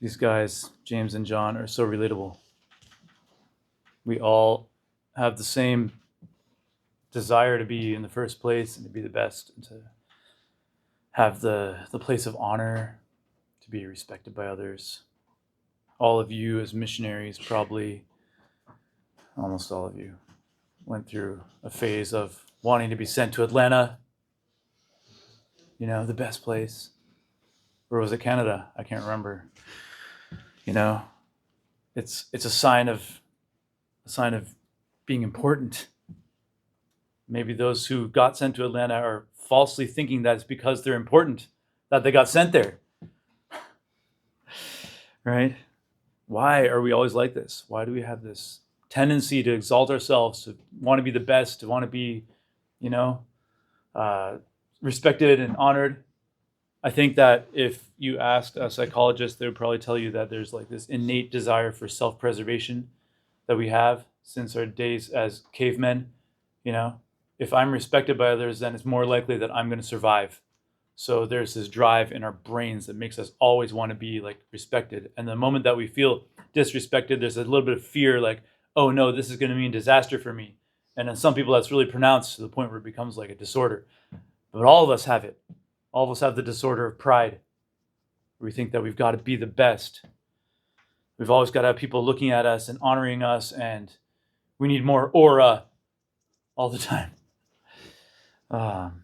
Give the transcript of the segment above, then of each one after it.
These guys, James and John, are so relatable. We all have the same desire to be in the first place and to be the best and to have the place of honor, to be respected by others. All of you as missionaries, probably almost all of you, went through a phase of wanting to be sent to Atlanta, the best place. Or was it Canada? I can't remember. It's a sign of being important. Maybe those who got sent to Atlanta are falsely thinking that it's because they're important that they got sent there. Right? Why are we always like this? Why do we have this tendency to exalt ourselves, to want to be the best, to want to be, respected and honored? I think that if you asked a psychologist, they would probably tell you that there's like this innate desire for self-preservation that we have since our days as cavemen. If I'm respected by others, then it's more likely that I'm going to survive. So there's this drive in our brains that makes us always want to be like respected. And the moment that we feel disrespected, there's a little bit of fear, like, oh no, this is going to mean disaster for me. And in some people, that's really pronounced to the point where it becomes like a disorder. But all of us have it. All of us have the disorder of pride. We think that we've got to be the best. We've always got to have people looking at us and honoring us, and we need more aura all the time. And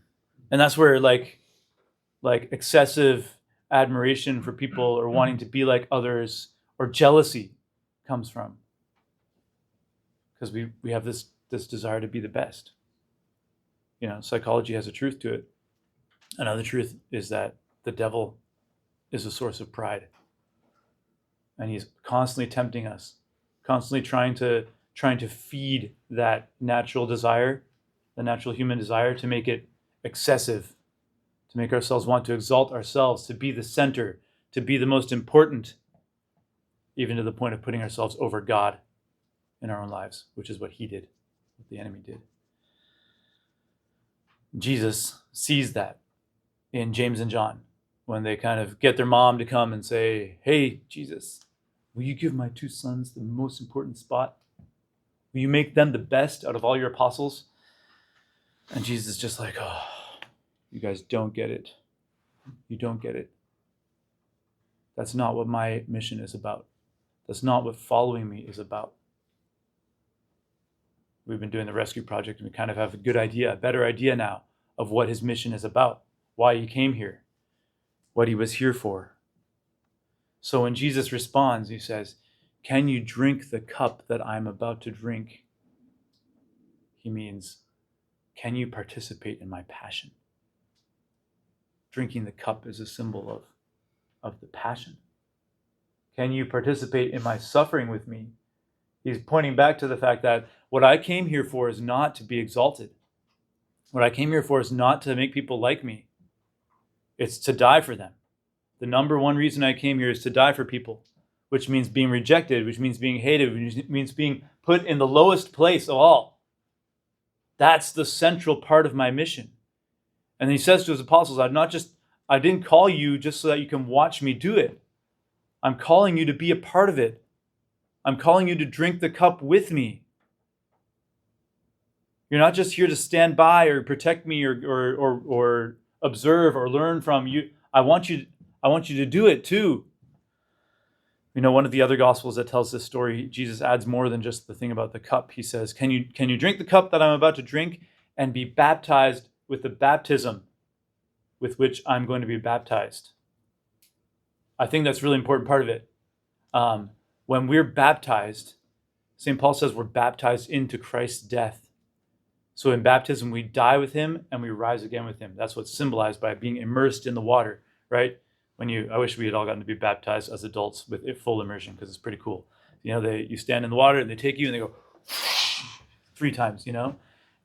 that's where like excessive admiration for people or wanting to be like others or jealousy comes from. Because we have this desire to be the best. Psychology has a truth to it. Another truth is that the devil is a source of pride. And he's constantly tempting us, constantly trying to feed that natural desire, the natural human desire, to make it excessive, to make ourselves want to exalt ourselves, to be the center, to be the most important, even to the point of putting ourselves over God in our own lives, which is what he did, what the enemy did. Jesus sees that in James and John when they kind of get their mom to come and say, hey, Jesus, will you give my two sons the most important spot? Will you make them the best out of all your apostles? And Jesus is just like, oh, you guys don't get it. You don't get it. That's not what my mission is about. That's not what following me is about. We've been doing the rescue project and we kind of have a better idea now of what his mission is about, why he came here, what he was here for. So when Jesus responds, he says, can you drink the cup that I'm about to drink? He means, can you participate in my passion? Drinking the cup is a symbol of the passion. Can you participate in my suffering with me? He's pointing back to the fact that what I came here for is not to be exalted. What I came here for is not to make people like me. It's to die for them. The number one reason I came here is to die for people, which means being rejected, which means being hated, which means being put in the lowest place of all. That's the central part of my mission. And he says to his apostles, I didn't call you just so that you can watch me do it. I'm calling you to be a part of it. I'm calling you to drink the cup with me. You're not just here to stand by or protect me or observe or learn from you. I want you to do it too. One of the other gospels that tells this story, Jesus adds more than just the thing about the cup. He says, can you drink the cup that I'm about to drink and be baptized with the baptism with which I'm going to be baptized? I think that's a really important part of it. When we're baptized, St. Paul says we're baptized into Christ's death. So in baptism, we die with him and we rise again with him. That's what's symbolized by being immersed in the water, right? I wish we had all gotten to be baptized as adults with full immersion, because it's pretty cool. You stand in the water and they take you and they go 3 times, and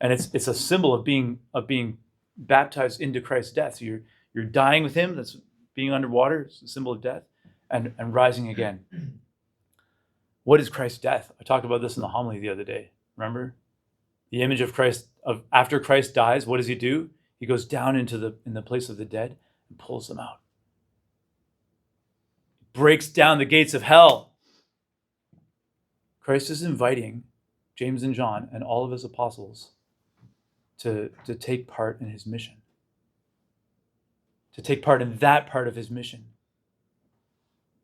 it's a symbol of being baptized into Christ's death. So you're dying with him. That's being underwater. It's a symbol of death, and rising again. What is Christ's death? I talked about this in the homily the other day. Remember? The image of Christ, after Christ dies, what does he do? He goes down in the place of the dead and pulls them out. breaks down the gates of hell. Christ is inviting James and John and all of his apostles to take part in his mission, to take part in that part of his mission.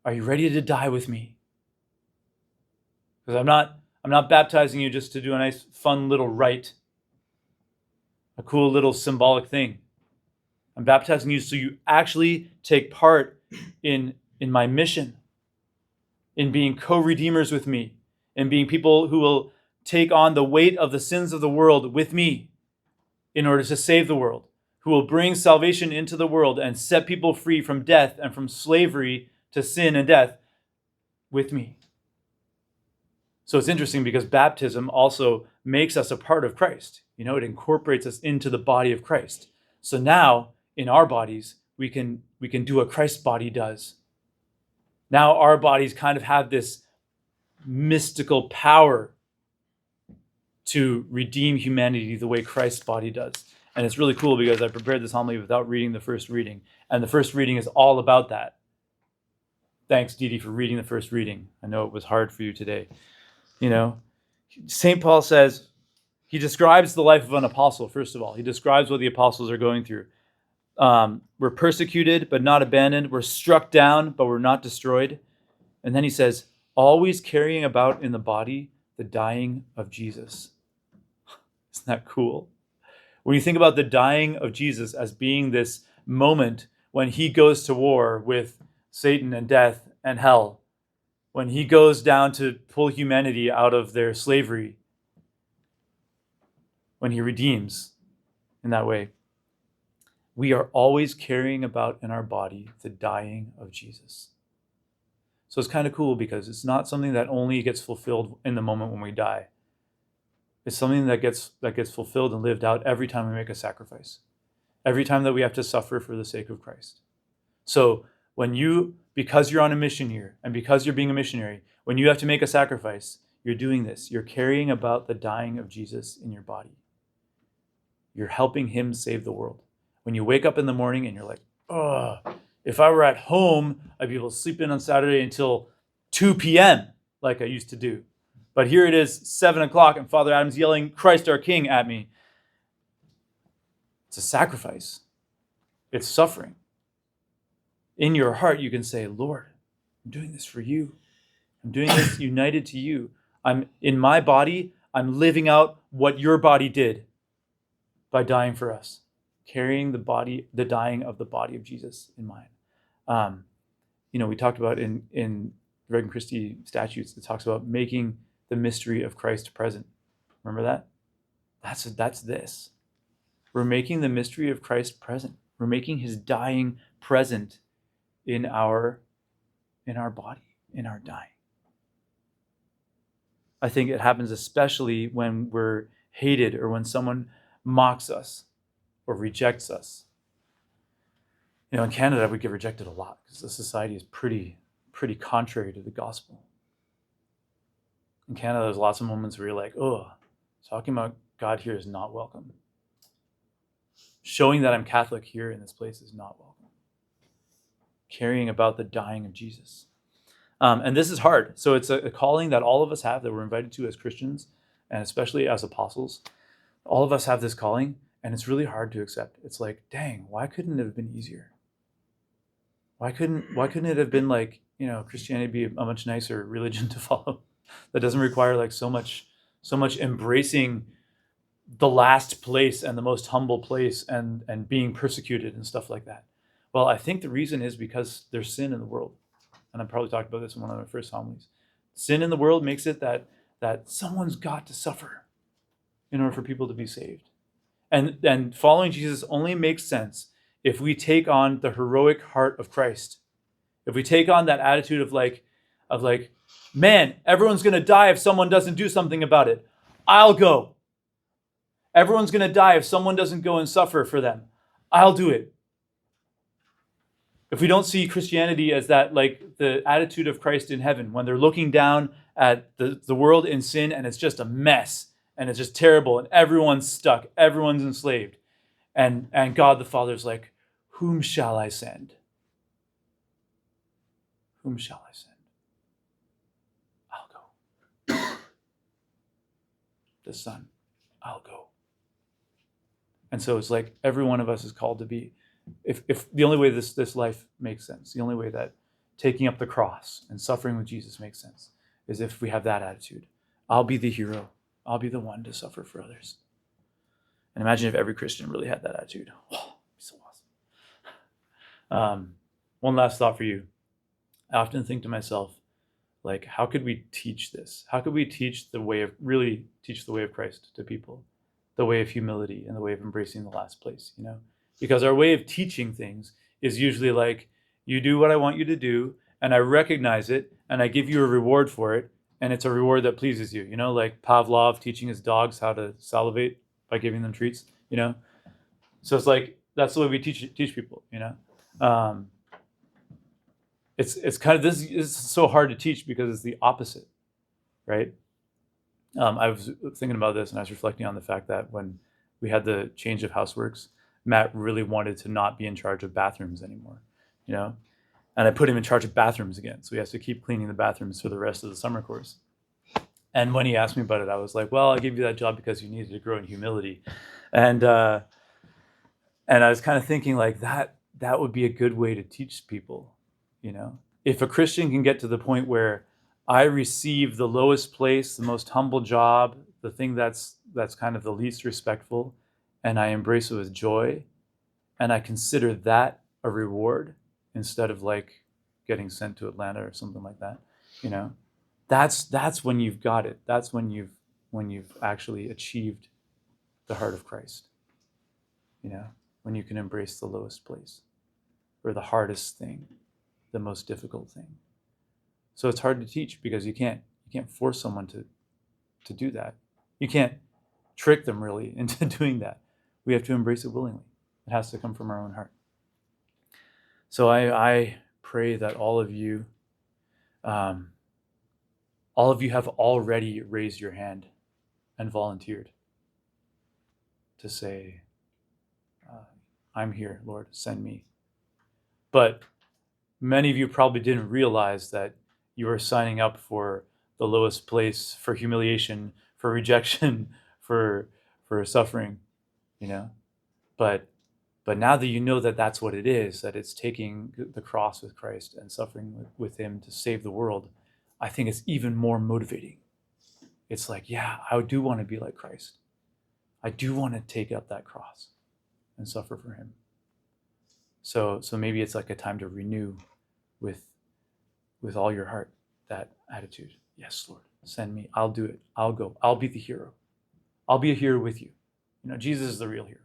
Are you ready to die with me? Because I'm not baptizing you just to do a nice, fun little rite, a cool little symbolic thing. I'm baptizing you so you actually take part in my mission, in being co-redeemers with me, in being people who will take on the weight of the sins of the world with me in order to save the world, who will bring salvation into the world and set people free from death and from slavery to sin and death with me. So it's interesting because baptism also makes us a part of Christ. It incorporates us into the body of Christ. So now in our bodies, we can do what Christ's body does. Now our bodies kind of have this mystical power to redeem humanity the way Christ's body does. And it's really cool because I prepared this homily without reading the first reading. And the first reading is all about that. Thanks, Dee Dee, for reading the first reading. I know it was hard for you today. St. Paul says, he describes the life of an apostle, first of all. He describes what the apostles are going through. We're persecuted, but not abandoned. We're struck down, but we're not destroyed. And then he says, always carrying about in the body the dying of Jesus. Isn't that cool? When you think about the dying of Jesus as being this moment when he goes to war with Satan and death and hell, when he goes down to pull humanity out of their slavery, when he redeems in that way, we are always carrying about in our body the dying of Jesus. So it's kind of cool because it's not something that only gets fulfilled in the moment when we die. It's something that gets fulfilled and lived out every time we make a sacrifice, every time that we have to suffer for the sake of Christ. So because you're on a mission here and because you're being a missionary, when you have to make a sacrifice, you're doing this. You're carrying about the dying of Jesus in your body. You're helping him save the world. When you wake up in the morning and you're like, oh, if I were at home, I'd be able to sleep in on Saturday until 2 p.m. like I used to do. But here it is, 7 o'clock, and Father Adam's yelling, Christ our King at me. It's a sacrifice. It's suffering. In your heart, you can say, Lord, I'm doing this for you. I'm doing this united to you. I'm in my body, I'm living out what your body did by dying for us, carrying the dying of the body of Jesus in mine. We talked about in Regnum Christi statutes, it talks about making the mystery of Christ present. Remember that? That's this. We're making the mystery of Christ present. We're making his dying present in our body, in our dying. I think it happens especially when we're hated or when someone mocks us or rejects us. In Canada, we get rejected a lot because the society is pretty contrary to the gospel. In Canada, there's lots of moments where you're like, oh, talking about God here is not welcome. Showing that I'm Catholic here in this place is not welcome. Carrying about the dying of Jesus. And this is hard. So it's a calling that all of us have, that we're invited to as Christians, and especially as apostles. All of us have this calling, and it's really hard to accept. It's like, dang, why couldn't it have been easier? Why couldn't it have been like, Christianity be a much nicer religion to follow that doesn't require like so much embracing the last place and the most humble place and being persecuted and stuff like that. Well, I think the reason is because there's sin in the world. And I probably talked about this in one of my first homilies. Sin in the world makes it that someone's got to suffer in order for people to be saved. And following Jesus only makes sense if we take on the heroic heart of Christ. If we take on that attitude of like, man, everyone's going to die if someone doesn't do something about it. I'll go. Everyone's going to die if someone doesn't go and suffer for them. I'll do it. If we don't see Christianity as that, like the attitude of Christ in heaven, when they're looking down at the world in sin and it's just a mess and it's just terrible and everyone's stuck, everyone's enslaved. And God the Father's like, whom shall I send? whom shall I send? I'll go. The Son, I'll go. And so it's like every one of us is called to be, if the only way this life makes sense, the only way that taking up the cross and suffering with Jesus makes sense, is if we have that attitude. I'll be the hero. I'll be the one to suffer for others. And imagine if every Christian really had that attitude. Oh, it'd be so awesome. One last thought for you. I often think to myself, like, how could we teach this? How could we really teach the way of Christ to people? The way of humility and the way of embracing the last place, Because our way of teaching things is usually like, you do what I want you to do, and I recognize it, and I give you a reward for it, and it's a reward that pleases you, like Pavlov teaching his dogs how to salivate by giving them treats, So it's like, that's the way we teach people, It's kind of, this is so hard to teach because it's the opposite, right? I was thinking about this, and I was reflecting on the fact that when we had the change of houseworks, Matt really wanted to not be in charge of bathrooms anymore, and I put him in charge of bathrooms again. So he has to keep cleaning the bathrooms for the rest of the summer course. And when he asked me about it, I was like, well, I gave you that job because you needed to grow in humility. And I was kind of thinking like that would be a good way to teach people, If a Christian can get to the point where I receive the lowest place, the most humble job, the thing that's kind of the least respectful, and I embrace it with joy, and I consider that a reward instead of like getting sent to Atlanta or something like that, that's when you've got it. That's when you've actually achieved the heart of Christ, when you can embrace the lowest place or the hardest thing, the most difficult thing. So it's hard to teach because you can't force someone to do that. You can't trick them really into doing that. We have to embrace it willingly. It has to come from our own heart. So I pray that all of you have already raised your hand and volunteered to say, I'm here, Lord, send me. But many of you probably didn't realize that you are signing up for the lowest place, for humiliation, for rejection, for suffering, But now that you know that that's what it is, that it's taking the cross with Christ and suffering with him to save the world, I think it's even more motivating. It's like, yeah, I do want to be like Christ. I do want to take up that cross and suffer for him. So maybe it's like a time to renew with all your heart that attitude. Yes, Lord, send me. I'll do it. I'll go. I'll be the hero. I'll be a hero with you. Jesus is the real hero.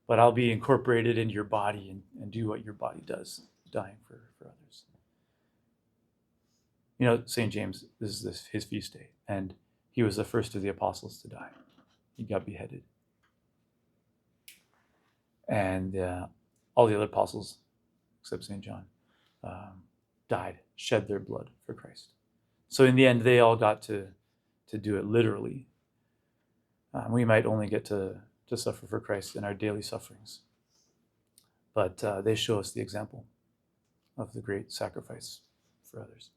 But I'll be incorporated into your body and do what your body does, dying for others. St. James, this is his feast day, and he was the first of the apostles to die. He got beheaded. And all the other apostles, except St. John, died, shed their blood for Christ. So in the end, they all got to do it literally. We might only get to suffer for Christ in our daily sufferings. But they show us the example of the great sacrifice for others.